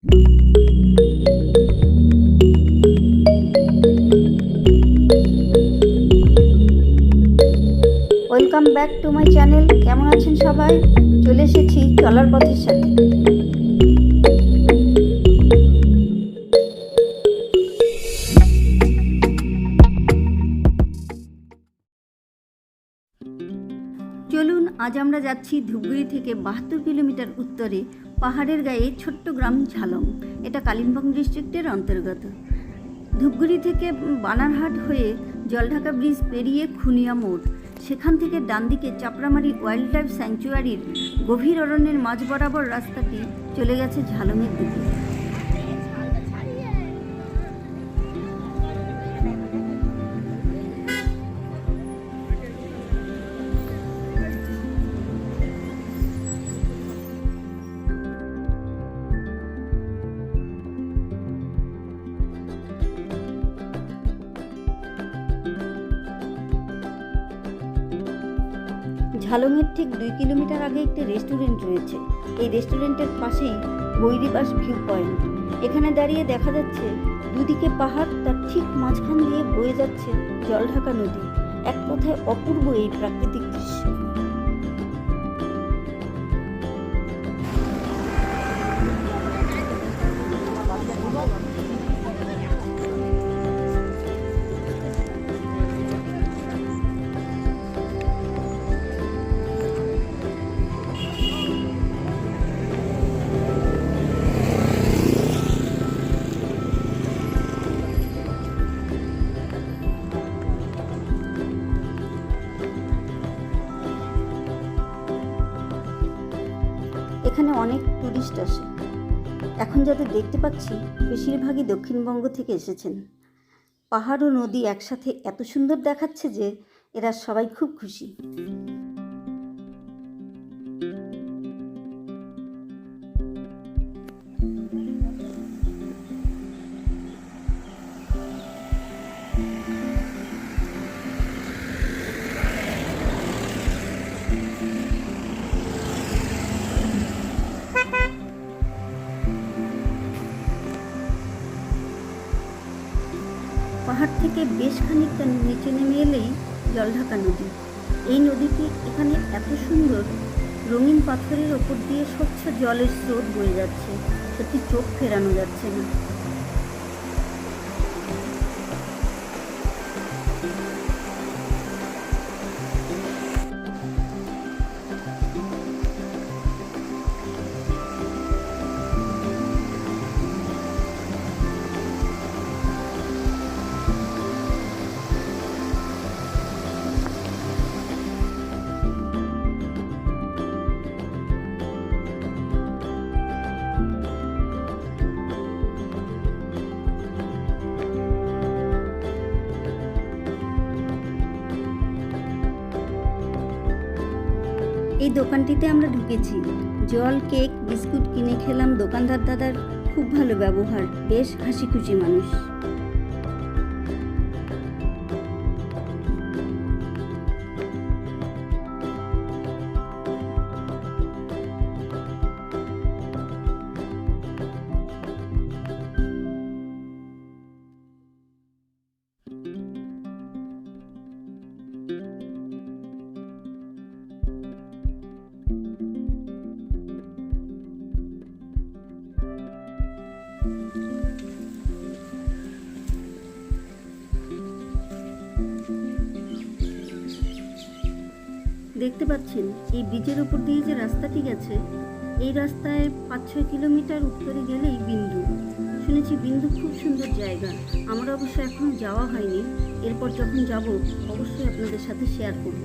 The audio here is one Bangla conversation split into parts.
Welcome back to my channel. কেমন আছেন সবাই? চলে এসেছি চলার পথের সাথে। চলুন, আজ আমরা যাচ্ছি ধূপগুড়ি থেকে 72 কিলোমিটার উত্তরে পাহাড়ের গায়ে ছোট্ট গ্রাম ঝালং। এটা কালিম্পং ডিস্ট্রিক্টের অন্তর্গত। ধূপগুড়ি থেকে বানারহাট হয়ে জলঢাকা ব্রিজ পেরিয়ে খুনিয়া মোড়, সেখান থেকে ডান দিকে চাপড়ামারি ওয়াইল্ড লাইফ স্যাংচুয়ারির গভীর অরণ্যের মাঝ বরাবর রাস্তাটি চলে গেছে ঝালংয়ের দিকে। ঝালংয়ের ঠিক 2 কিলোমিটার আগে একটি রেস্টুরেন্ট রয়েছে। এই রেস্টুরেন্টের পাশেই বৈরিবাস ভিউ পয়েন্ট। এখানে দাঁড়িয়ে দেখা যাচ্ছে দুদিকে পাহাড়, তার ঠিক মাঝখান দিয়ে বয়ে যাচ্ছে জলঢাকা নদী। এক কথায় অপূর্ব এই প্রাকৃতিক দৃশ্য। এখানে অনেক টুরিস্ট আসে। এখন যাদের দেখতে পাচ্ছি বেশিরভাগই দক্ষিণবঙ্গ থেকে এসেছেন। পাহাড় ও নদী একসাথে এত সুন্দর দেখাচ্ছে যে এরা সবাই খুব খুশি। পাহাড় থেকে বেশ খানিকটা নিচে নেমে এলেই জলঢাকা নদী। এই নদীটি এখানে এত সুন্দর, রঙিন পাথরের ওপর দিয়ে স্বচ্ছ জলের স্রোত বয়ে যাচ্ছে, সত্যি চোখ ফেরানো যাচ্ছে না। এই দোকানটিতে আমরা ঢুকেছি। জল, কেক, বিস্কুট কিনে খেলাম। দোকানদার দাদার খুব ভালো ব্যবহার, বেশ হাসি খুশি মানুষ। দেখতে পাচ্ছেন এই ব্রিজের উপর দিয়ে যে রাস্তাটি গেছে, এই রাস্তায় 5-6 কিলোমিটার উত্তরে গেলেই বিন্দু। শুনেছি বিন্দু খুব সুন্দর জায়গা। আমার অবশ্য এখনো যাওয়া হয়নি। এরপর যখন যাব অবশ্যই আপনাদের সাথে শেয়ার করব।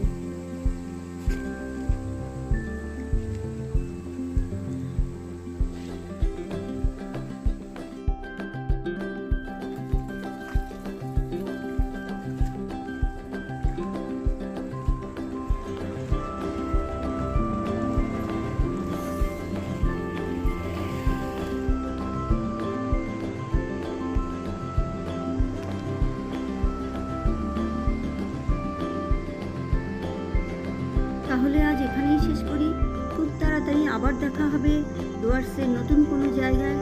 তাহলে আজ এখানেই শেষ করি। খুব তাড়াতাড়ি আবার দেখা হবে ডুয়ার্সের নতুন কোনো জায়গায়।